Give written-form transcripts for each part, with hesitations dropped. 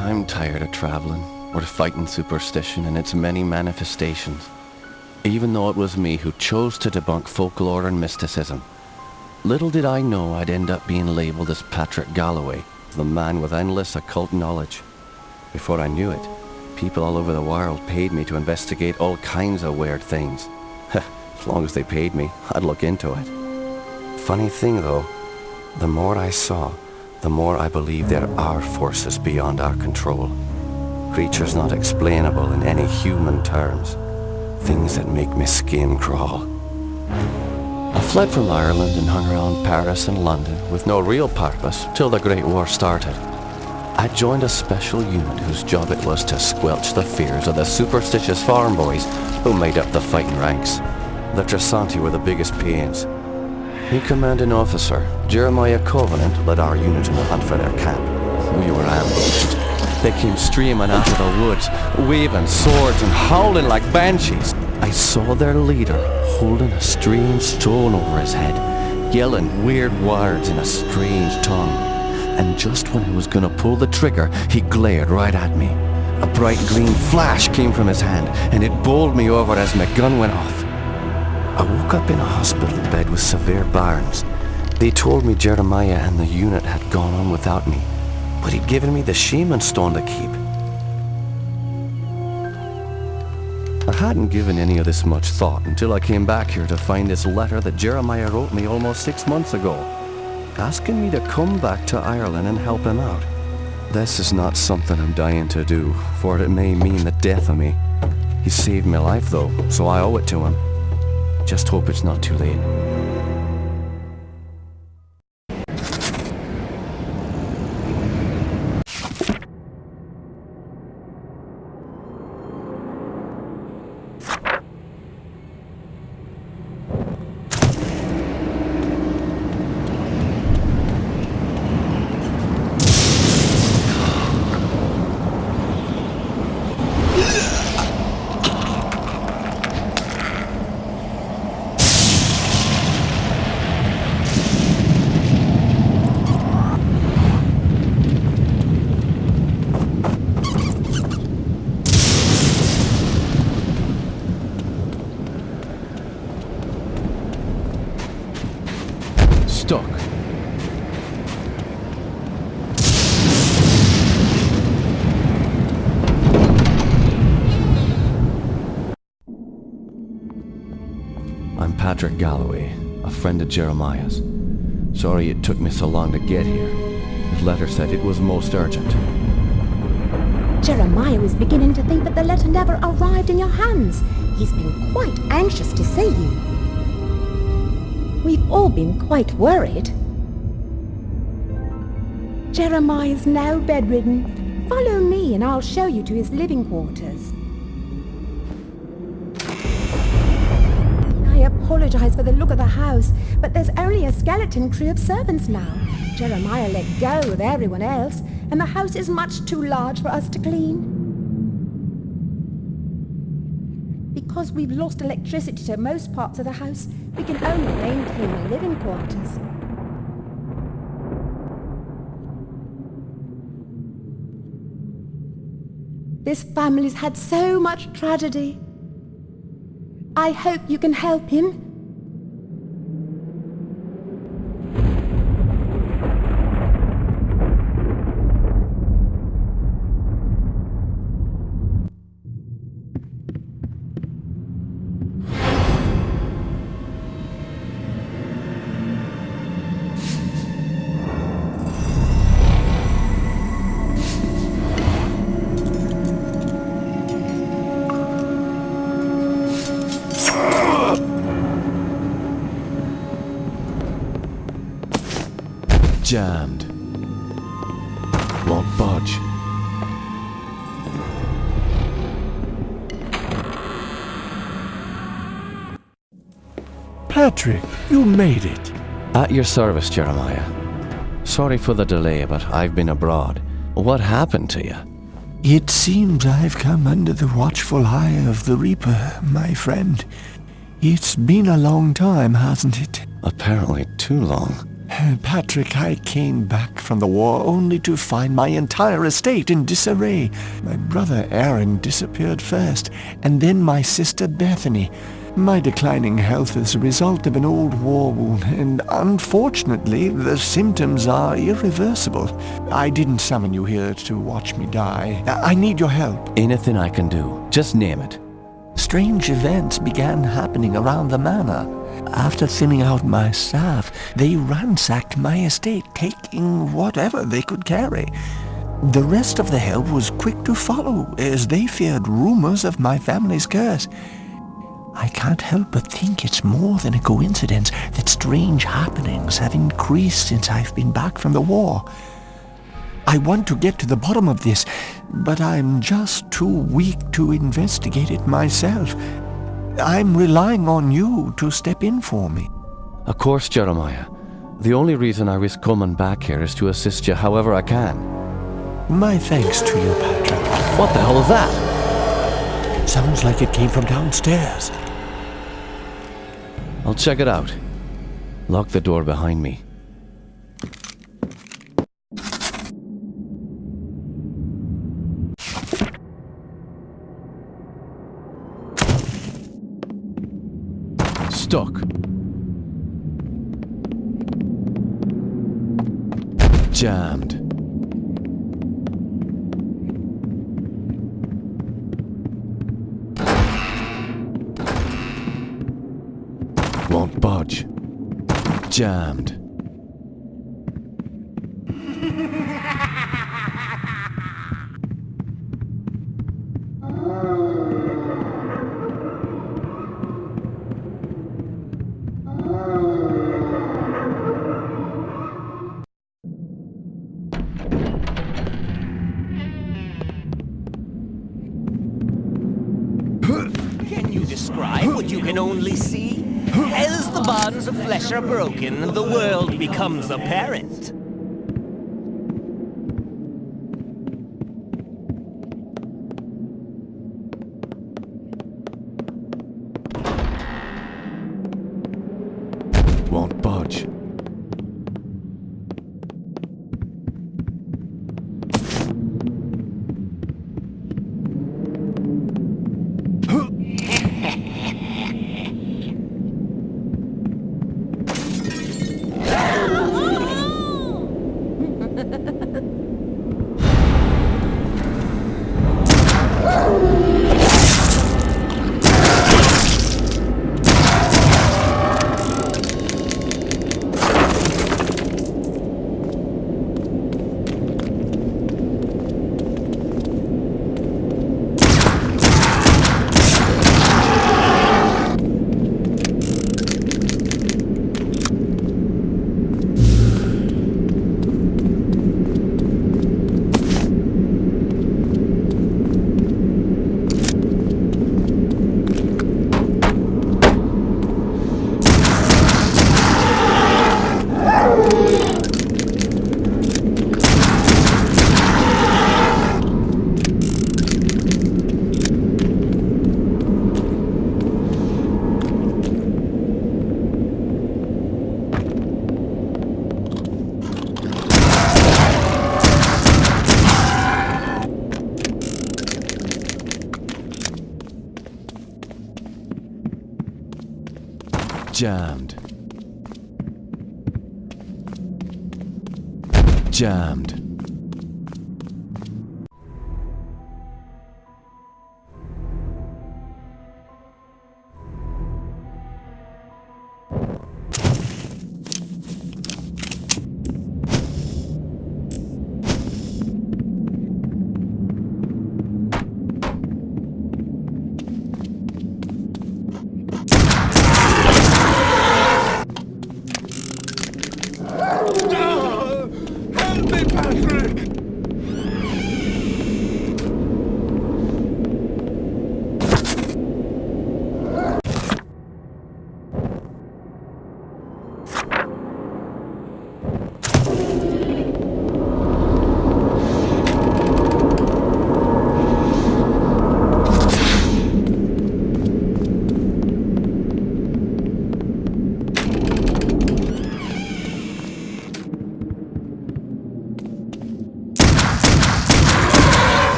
I'm tired of traveling, or fighting superstition in its many manifestations. Even though it was me who chose to debunk folklore and mysticism. Little did I know I'd end up being labelled as Patrick Galloway, the man with endless occult knowledge. Before I knew it, people all over the world paid me to investigate all kinds of weird things. As long as they paid me, I'd look into it. Funny thing though, the more I saw, the more I believe there are forces beyond our control. Creatures not explainable in any human terms. Things that make my skin crawl. I fled from Ireland and hung around Paris and London with no real purpose till the Great War started. I joined a special unit whose job it was to squelch the fears of the superstitious farm boys who made up the fighting ranks. The Trasanti were the biggest pains. The commanding officer, Jeremiah Covenant, led our unit in the hunt for their camp. We were ambushed. They came streaming out of the woods, waving swords and howling like banshees. I saw their leader holding a strange stone over his head, yelling weird words in a strange tongue. And just when I was gonna pull the trigger, he glared right at me. A bright green flash came from his hand, and it bowled me over as my gun went off. I woke up in a hospital bed with severe burns. They told me Jeremiah and the unit had gone on without me, but he'd given me the shaman stone to keep. I hadn't given any of this much thought until I came back here to find this letter that Jeremiah wrote me almost 6 months ago, asking me to come back to Ireland and help him out. This is not something I'm dying to do, for it may mean the death of me. He saved my life though, so I owe it to him. Just hope it's not too late. Stuck. I'm Patrick Galloway, a friend of Jeremiah's. Sorry it took me so long to get here. His letter said it was most urgent. Jeremiah is beginning to think that the letter never arrived in your hands. He's been quite anxious to see you. We've all been quite worried. Jeremiah's now bedridden. Follow me and I'll show you to his living quarters. I apologize for the look of the house, but there's only a skeleton crew of servants now. Jeremiah let go of everyone else, and the house is much too large for us to clean. Because we've lost electricity to most parts of the house, we can only maintain the living quarters. This family's had so much tragedy. I hope you can help him. Jammed. Won't budge. Patrick, you made it. At your service, Jeremiah. Sorry for the delay, but I've been abroad. What happened to you? It seems I've come under the watchful eye of the Reaper, my friend. It's been a long time, hasn't it? Apparently too long. Patrick, I came back from the war only to find my entire estate in disarray. My brother Aaron disappeared first, and then my sister Bethany. My declining health is a result of an old war wound, and unfortunately, the symptoms are irreversible. I didn't summon you here to watch me die. I need your help. Anything I can do. Just name it. Strange events began happening around the manor. After thinning out my staff, they ransacked my estate, taking whatever they could carry. The rest of the help was quick to follow, as they feared rumors of my family's curse. I can't help but think it's more than a coincidence that strange happenings have increased since I've been back from the war. I want to get to the bottom of this, but I'm just too weak to investigate it myself. I'm relying on you to step in for me. Of course, Jeremiah. The only reason I risk coming back here is to assist you however I can. My thanks to you, Patrick. What the hell is that? Sounds like it came from downstairs. I'll check it out. Lock the door behind me. Stuck. Jammed. Won't budge. Jammed. Can you describe what you can only see? As the bonds of flesh are broken, the world becomes apparent. Won't budge. Jammed. Jammed. Help me, Patrick!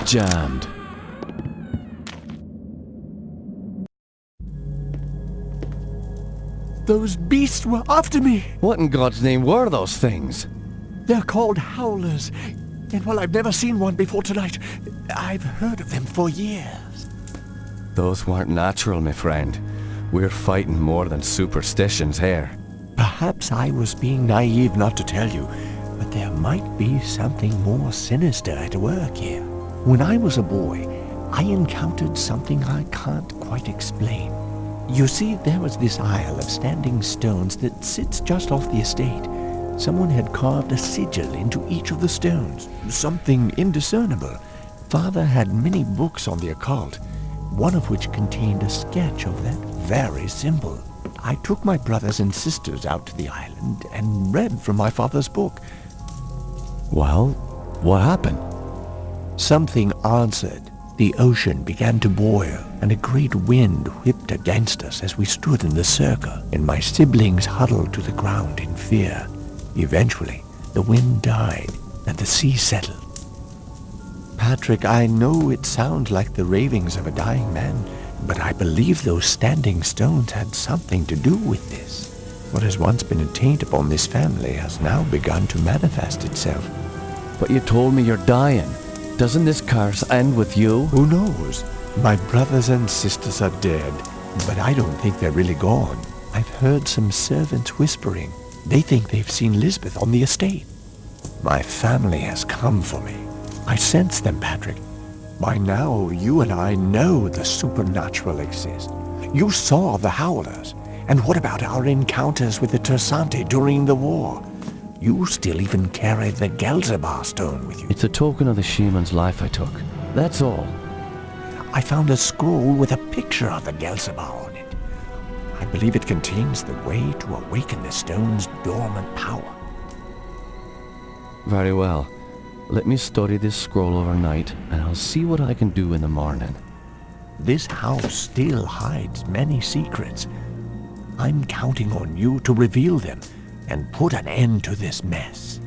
jammed. Those beasts were after me. What in God's name were those things? They're called howlers. And while I've never seen one before tonight, I've heard of them for years. Those weren't natural, my friend. We're fighting more than superstitions here. Perhaps I was being naive not to tell you, but there might be something more sinister at work here. When I was a boy, I encountered something I can't quite explain. You see, there was this isle of standing stones that sits just off the estate. Someone had carved a sigil into each of the stones, something indiscernible. Father had many books on the occult, one of which contained a sketch of that very symbol. I took my brothers and sisters out to the island and read from my father's book. Well, what happened? Something answered. The ocean began to boil, and a great wind whipped against us as we stood in the circle, and my siblings huddled to the ground in fear. Eventually, the wind died, and the sea settled. Patrick, I know it sounds like the ravings of a dying man, but I believe those standing stones had something to do with this. What has once been a taint upon this family has now begun to manifest itself. But you told me you're dying. Doesn't this curse end with you? Who knows? My brothers and sisters are dead, but I don't think they're really gone. I've heard some servants whispering. They think they've seen Lisbeth on the estate. My family has come for me. I sense them, Patrick. By now, you and I know the supernatural exists. You saw the howlers. And what about our encounters with the Tersante during the war? You still even carry the Gelzebah stone with you. It's a token of the shaman's life I took. That's all. I found a scroll with a picture of the Gelzebah on it. I believe it contains the way to awaken the stone's dormant power. Very well. Let me study this scroll overnight, and I'll see what I can do in the morning. This house still hides many secrets. I'm counting on you to reveal them and put an end to this mess.